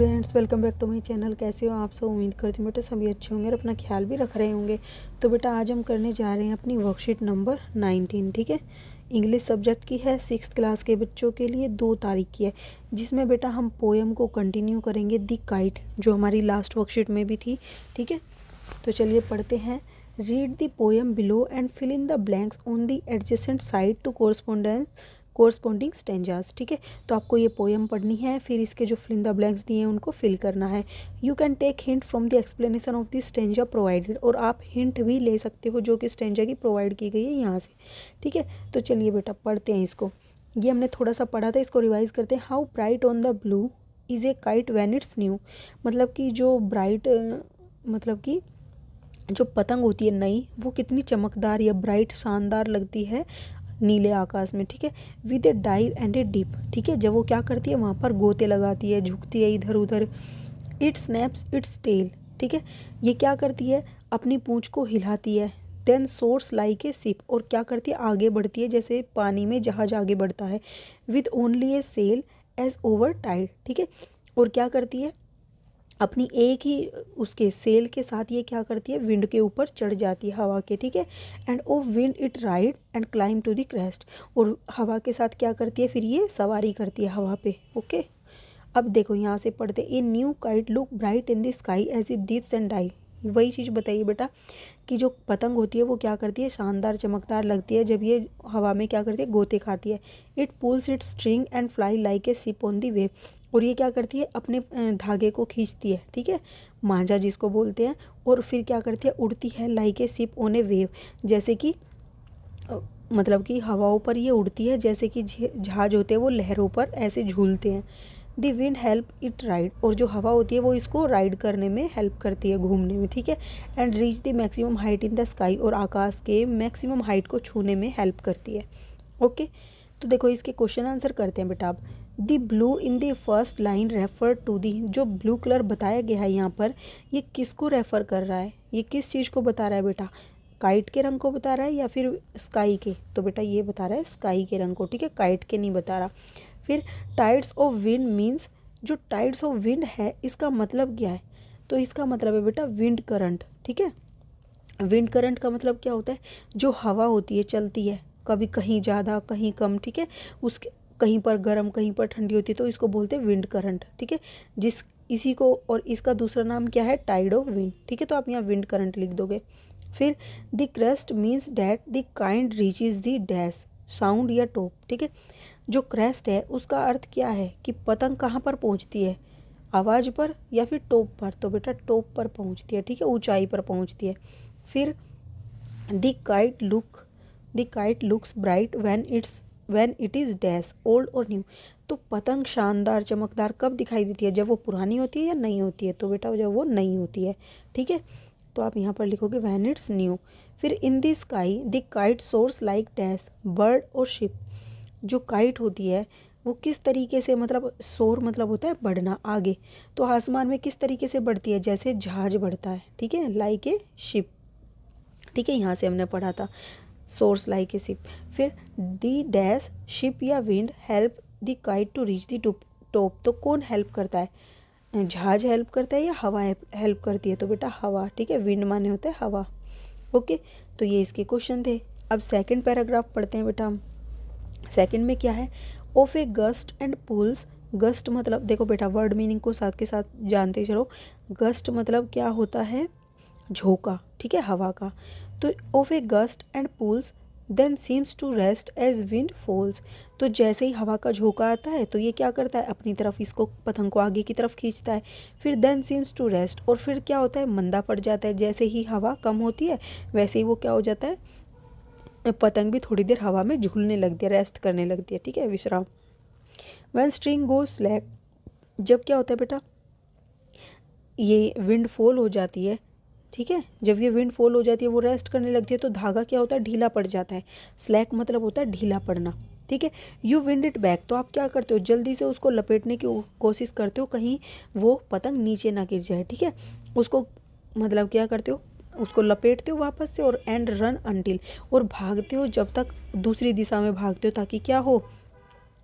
Students, welcome back to my channel. कैसे हो आप सब? उम्मीद करती हूँ बेटा सभी अच्छे होंगे और अपना ख्याल भी रख रहे होंगे। तो बेटा आज हम करने जा रहे हैं अपनी वर्कशीट नंबर 19। ठीक है, इंग्लिश सब्जेक्ट की है, 6th क्लास के बच्चों के लिए 2 तारीख की है, जिसमें बेटा हम पोएम को कंटिन्यू करेंगे द काइट, जो हमारी लास्ट वर्कशीट में भी थी। ठीक है, तो चलिए पढ़ते हैं। Read the poem below and fill in the blanks on the adjacent side to corresponding stanzas. ठीक है, तो आपको ये पोएम पढ़नी है, फिर इसके जो फिल इन द ब्लैंक्स दिए हैं उनको फिल करना है। You can take hint from the explanation of the stanza provided, और आप हिंट भी ले सकते हो जो कि स्टेंजा की प्रोवाइड की गई है यहाँ से। ठीक है, तो चलिए बेटा पढ़ते हैं इसको। ये हमने थोड़ा सा पढ़ा था, इसको रिवाइज करते हैं। How bright on the blue is a kite when it's new. मतलब कि जो ब्राइट मतलब कि जो पतंग होती है नई, वो कितनी चमकदार या ब्राइट शानदार लगती है नीले आकाश में। ठीक है, with a dive and a dip. ठीक है, जब वो क्या करती है वहाँ पर गोते लगाती है, झुकती है इधर उधर। It snaps its tail. ठीक है, ये क्या करती है, अपनी पूंछ को हिलाती है। Then soars like a ship, और क्या करती है, आगे बढ़ती है जैसे पानी में जहाज आगे बढ़ता है। With only a sail as over tide. ठीक है, और क्या करती है, अपनी एक ही उसके सेल के साथ ये क्या करती है, विंड के ऊपर चढ़ जाती है, हवा के। ठीक है, and o wind it ride and climb to the crest, और हवा के साथ क्या करती है, फिर ये सवारी करती है हवा पे। ओके, अब देखो यहाँ से पढ़ते। A new kite look bright in the sky as it dips and die. वही चीज़ बताइए बेटा कि जो पतंग होती है वो क्या करती है, शानदार चमकदार लगती है जब ये हवा में क्या करती है, गोते खाती है। It pools it string and fly like a ship on the wave, और ये क्या करती है, अपने धागे को खींचती है। ठीक है, मांझा जिसको बोलते हैं, और फिर क्या करती है, उड़ती है like a ship on A wave, जैसे कि मतलब कि हवाओं पर ये उड़ती है, जैसे कि जहाज होते हैं वो लहरों पर ऐसे झूलते हैं। The wind help it ride, और जो हवा होती है वो इसको राइड करने में हेल्प करती है, घूमने में। ठीक है, and reach the maximum height in the sky, और आकाश के मैक्सिमम हाइट को छूने में हेल्प करती है। ओके, तो देखो इसके क्वेश्चन आंसर करते हैं बेटा अब। The blue in the first line refer to the, जो ब्लू कलर बताया गया है यहाँ पर, ये किसको रेफर कर रहा है, ये किस चीज़ को बता रहा है बेटा, काइट के रंग को बता रहा है या फिर स्काई के? तो बेटा ये बता रहा है स्काई के रंग को। ठीक है, काइट के नहीं बता रहा। फिर टाइड्स ऑफ विंड मीन्स, जो टाइड्स ऑफ विंड है इसका मतलब क्या है, तो इसका मतलब है बेटा विंड करंट। ठीक है, विंड करंट का मतलब क्या होता है, जो हवा होती है चलती है, कभी कहीं ज़्यादा कहीं कम। ठीक है, उसके कहीं पर गर्म कहीं पर ठंडी होती है, तो इसको बोलते हैं विंड करंट। ठीक है, जिस इसी को, और इसका दूसरा नाम क्या है, टाइड ऑफ विंड। ठीक है, तो आप यहाँ विंड करंट लिख दोगे। फिर the crest means that the kind reaches the dash sound या टॉप। ठीक है, जो क्रेस्ट है उसका अर्थ क्या है कि पतंग कहाँ पर पहुँचती है, आवाज़ पर या फिर टॉप पर? तो बेटा टॉप पर पहुँचती है। ठीक है, ऊंचाई पर पहुँचती है। फिर the kite looks bright when it is dash old और न्यू। तो पतंग शानदार चमकदार कब दिखाई देती है, जब वो पुरानी होती है या नई होती है? तो बेटा जब वो नई होती है। ठीक है, तो आप यहाँ पर लिखोगे व्हेन इट्स न्यू। फिर in the sky the kite soars like dash bird और शिप। जो काइट होती है वो किस तरीके से, मतलब सोर मतलब होता है बढ़ना, आगे, तो आसमान में किस तरीके से बढ़ती है, जैसे जहाज बढ़ता है। ठीक है, लाइक ए शिप। ठीक है, यहाँ से हमने पढ़ा था सोर्स लाइक ए शिप। फिर the dash ship or wind help the kite to reach the top. तो कौन हेल्प करता है, जहाज हेल्प करता है या हवा हेल्प करती है? तो बेटा हवा। ठीक है, विंड माने होता है हवा। ओके, तो ये इसके क्वेश्चन थे। अब सेकंड पैराग्राफ पढ़ते हैं बेटा हम। सेकंड में क्या है, of a gust and pulls. Gust मतलब देखो बेटा वर्ड मीनिंग को साथ के साथ जानते चलो। गस्ट मतलब क्या होता है, झोंका। ठीक है, हवा का। तो of a gust and pulls then seems to rest as wind falls. तो जैसे ही हवा का झोंका आता है तो ये क्या करता है, अपनी तरफ इसको पतंग को आगे की तरफ खींचता है। फिर देन सीम्स टू रेस्ट, और फिर क्या होता है, मंदा पड़ जाता है। जैसे ही हवा कम होती है वैसे ही वो क्या हो जाता है, पतंग भी थोड़ी देर हवा में झूलने लगती है, रेस्ट करने लगती है। ठीक है, विश्राम। व्हेन स्ट्रिंग गो स्लैक, जब क्या होता है बेटा, ये विंड फॉल हो जाती है। ठीक है, जब ये विंड फॉल हो जाती है, वो रेस्ट करने लगती है, तो धागा क्या होता है, ढीला पड़ जाता है। स्लैक मतलब होता है ढीला पड़ना। ठीक है, यू विंड इट बैक, तो आप क्या करते हो, जल्दी से उसको लपेटने की कोशिश करते हो, कहीं वो पतंग नीचे ना गिर जाए। ठीक है, उसको मतलब क्या करते हो, उसको लपेटते हो वापस से, और एंड रन अंटिल, और भागते हो जब तक, दूसरी दिशा में भागते हो ताकि क्या हो,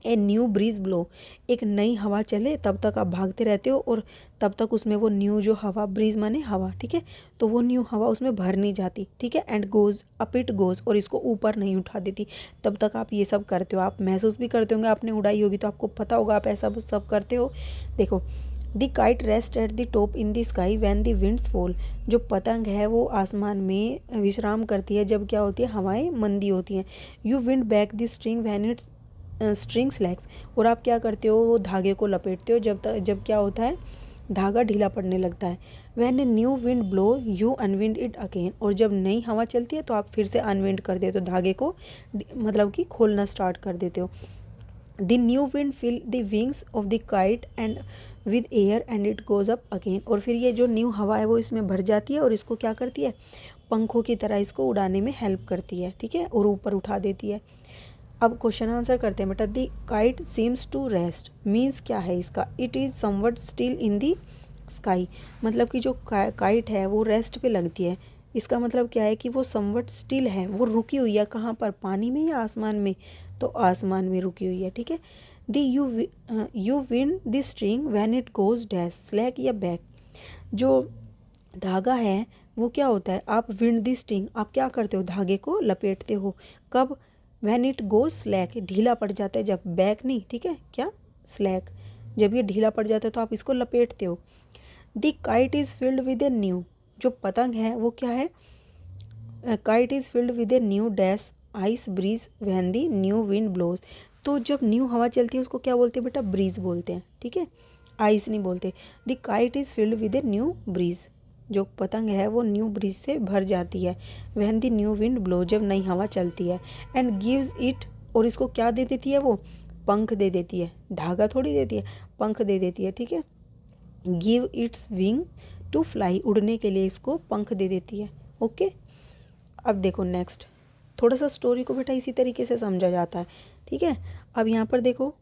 ए न्यू ब्रीज ब्लो, एक नई हवा चले तब तक आप भागते रहते हो और तब तक उसमें वो न्यू जो हवा, ब्रीज माने हवा, ठीक है, तो वो न्यू हवा उसमें भर नहीं जाती, ठीक है, and goes up it goes, और इसको ऊपर नहीं उठा देती। तब तक आप ये सब करते हो, आप महसूस भी करते होंगे, आपने उड़ाई होगी तो आपको पता होगा आप ऐसा सब करते हो। देखो, the kite rest at the top in the sky when the winds fall, जो पतंग है वो आसमान में विश्राम करती है जब क्या होती है, हवाएं मंदी होती हैं। You wind back the string when it's string slacks, और आप क्या करते हो, वो धागे को लपेटते हो जब क्या होता है, धागा ढीला पड़ने लगता है। When a new wind blow you unwind it again, और जब नई हवा चलती है तो आप फिर से अनविंड कर देते हो, धागे को मतलब कि खोलना स्टार्ट कर देते हो। The new wind fill the wings of the kite and with air and it goes up again, और फिर ये जो न्यू हवा है वो इसमें भर जाती है और इसको क्या करती है, पंखों की तरह इसको उड़ाने में हेल्प करती है, ठीक है, और ऊपर उठा देती है। अब क्वेश्चन आंसर करते हैं बेटा। The kite seems to rest means क्या है इसका, it is somewhat still in the sky, मतलब कि जो काइट है वो रेस्ट पे लगती है, इसका मतलब क्या है कि वो समवट स्टिल है, वो रुकी हुई है, कहाँ पर, पानी में या आसमान में, तो आसमान में रुकी हुई है, ठीक है। The you win the string when it goes dash slack या बैक, जो धागा है वो क्या होता है, आप विंड द स्ट्रिंग, आप क्या करते हो, धागे को लपेटते हो, कब, व्हेन इट गोज स्लैक, ढीला पड़ जाता है जब, बैक नहीं, ठीक है, क्या, स्लैक, जब ये ढीला पड़ जाता है तो आप इसको लपेटते हो। The kite is filled with a new, जो पतंग है वो क्या है, kite is filled with a new dash ice breeze when the new wind blows, तो जब न्यू हवा चलती है उसको क्या बोलते हैं बेटा, ब्रीज बोलते हैं, ठीक है, आइस नहीं बोलते। The kite is filled with a new breeze, जो पतंग है वो न्यू ब्रीज से भर जाती है, when the new wind blow, जब नई हवा चलती है, एंड गिव्स इट, और इसको क्या दे देती है वो, पंख दे देती है, धागा थोड़ी देती है, पंख दे देती है, ठीक है, give its wing to fly, उड़ने के लिए इसको पंख दे देती है, ओके। अब देखो नेक्स्ट, थोड़ा सा स्टोरी को बेटा इसी तरीके से समझा जाता है, ठीक है। अब यहाँ पर देखो,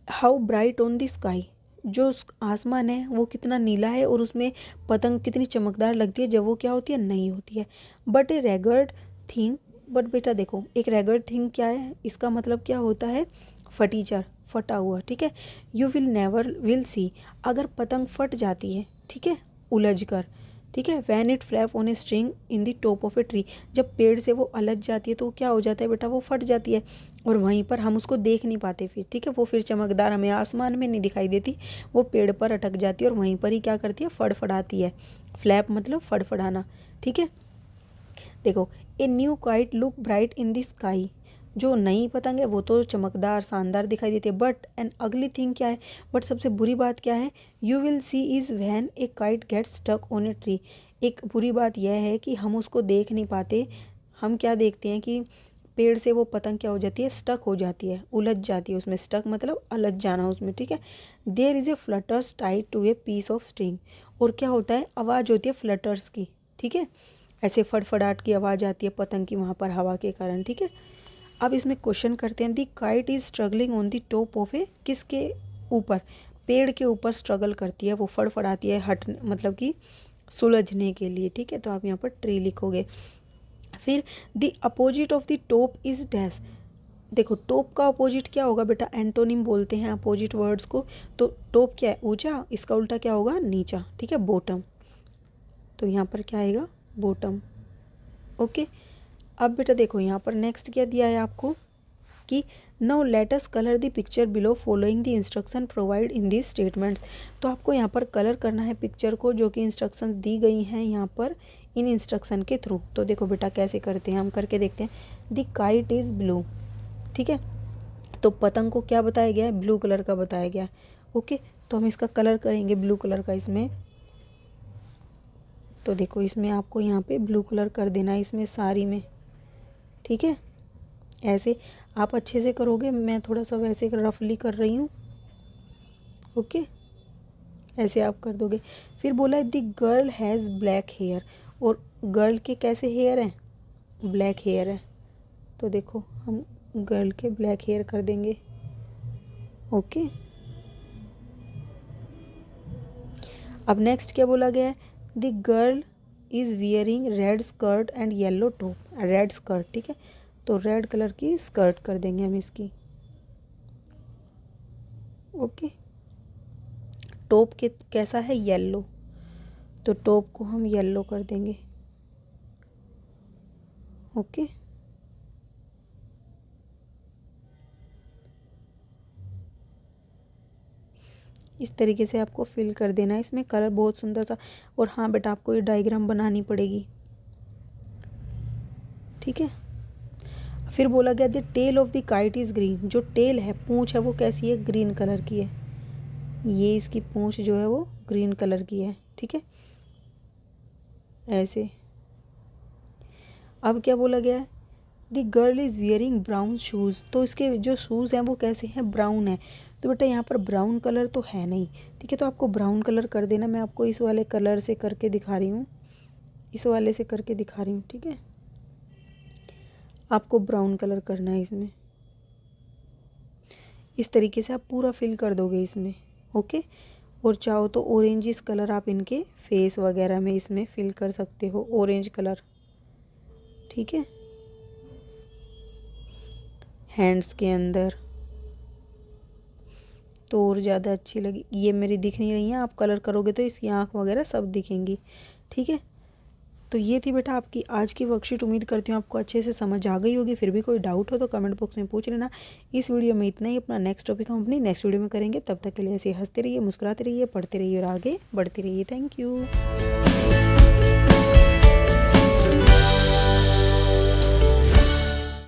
how bright on the sky, जो आसमान है वो कितना नीला है और उसमें पतंग कितनी चमकदार लगती है जब वो क्या होती है, नहीं होती है। बट ए रेगर्ड थिंग, बट बेटा देखो, एक रेगर्ड थिंग क्या है, इसका मतलब क्या होता है, फटीचर, फटा हुआ, ठीक है। You will never will see, अगर पतंग फट जाती है, ठीक है, उलझ कर, ठीक है, when it flap on a string in the top of a tree, जब पेड़ से वो अलग जाती है तो क्या हो जाता है बेटा, वो फट जाती है, और वहीं पर हम उसको देख नहीं पाते फिर, ठीक है, वो फिर चमकदार हमें आसमान में नहीं दिखाई देती, वो पेड़ पर अटक जाती है और वहीं पर ही क्या करती है, फड़फड़ाती है, फ्लैप मतलब फड़फड़ाना, ठीक है। देखो, ए new kite look bright in the sky, जो नई पतंग है वो तो चमकदार शानदार दिखाई देती है, बट एन अगली थिंग क्या है, बट सबसे बुरी बात क्या है, you will see is when a kite gets stuck on a tree, एक बुरी बात यह है कि हम उसको देख नहीं पाते, हम क्या देखते हैं कि पेड़ से वो पतंग क्या हो जाती है, स्टक हो जाती है, उलझ जाती है उसमें, स्टक मतलब अलग जाना उसमें, ठीक है। There is a flutters tied to a piece of string, और क्या होता है, आवाज़ होती है फ्लटर्स की, ठीक है, ऐसे फड़फड़ाहट की आवाज़ आती है पतंग की वहाँ पर हवा के कारण, ठीक है। अब इसमें क्वेश्चन करते हैं, the kite is struggling on the top of a, किसके ऊपर, पेड़ के ऊपर स्ट्रगल करती है, वो फड़फड़ाती है, हट मतलब कि सुलझने के लिए, ठीक है, तो आप यहाँ पर ट्री लिखोगे। फिर the opposite of the top is dash, देखो टॉप का अपोजिट क्या होगा बेटा, एंटोनिम बोलते हैं अपोजिट वर्ड्स को, तो टॉप क्या है, ऊंचा, इसका उल्टा क्या होगा, नीचा, ठीक है, बॉटम, तो यहाँ पर क्या आएगा, बॉटम, ओके। अब बेटा देखो यहाँ पर नेक्स्ट क्या दिया है आपको, कि now let us colour the picture below following the instruction provide in the statements, तो आपको यहाँ पर कलर करना है पिक्चर को, जो कि इंस्ट्रक्शंस दी गई हैं यहाँ पर इन इंस्ट्रक्शन के थ्रू। तो देखो बेटा कैसे करते हैं, हम करके देखते हैं। द काइट इज़ ब्लू, ठीक है, तो पतंग को क्या बताया गया है, ब्लू कलर का बताया गया है, ओके। तो हम इसका कलर करेंगे ब्लू कलर का इसमें, तो देखो इसमें आपको यहाँ पे ब्लू कलर कर देना है इसमें सारी में, ठीक है, ऐसे आप अच्छे से करोगे, मैं थोड़ा सा वैसे रफली कर रही हूँ, ओके, ऐसे आप कर दोगे। फिर बोला है the girl has black hair, और गर्ल के कैसे हेयर हैं, ब्लैक हेयर है, तो देखो हम गर्ल के ब्लैक हेयर कर देंगे, ओके। अब नेक्स्ट क्या बोला गया है, the girl is wearing red skirt and yellow top, red skirt, ठीक है, तो रेड कलर की स्कर्ट कर देंगे हम इसकी, ओके। टॉप के कैसा है, येलो, तो टॉप को हम येलो कर देंगे। ओके, इस तरीके से आपको फिल कर देना है। इसमें कलर बहुत सुंदर सा। और हाँ बेटा, आपको ये डायग्राम बनानी पड़ेगी, ठीक है। फिर बोला गया the tail of the kite is green, जो टेल है, पूंछ है, वो कैसी है, ग्रीन कलर की है। ये इसकी पूंछ जो है वो ग्रीन कलर की है, ठीक है, ऐसे। अब क्या बोला गया है, the girl is wearing brown shoes, तो इसके जो शूज़ हैं वो कैसे हैं, ब्राउन है। तो बेटा यहाँ पर ब्राउन कलर तो है नहीं, ठीक है, तो आपको ब्राउन कलर कर देना। मैं आपको इस वाले कलर से करके दिखा रही हूँ, इस वाले से करके दिखा रही हूँ, ठीक है। आपको ब्राउन कलर करना है इसमें, इस तरीके से आप पूरा फिल कर दोगे इसमें, ओके। और चाहो तो ऑरेंजिस कलर आप इनके फेस वगैरह में इसमें फिल कर सकते हो, ऑरेंज कलर, ठीक है, हैंड्स के अंदर तो और ज़्यादा अच्छी लगी। ये मेरी दिख नहीं रही है, आप कलर करोगे तो इसकी आँख वगैरह सब दिखेंगी, ठीक है। तो ये थी बेटा आपकी आज की वर्कशीट। उम्मीद करती हूँ आपको अच्छे से समझ आ गई होगी। फिर भी कोई डाउट हो तो कमेंट बॉक्स में पूछ लेना। इस वीडियो में इतना ही। अपना नेक्स्ट टॉपिक हम अपनी नेक्स्ट वीडियो में करेंगे। तब तक के लिए ऐसे हंसते रहिए, मुस्कुराते रहिए, पढ़ते रहिए और आगे बढ़ते रहिए। Thank you.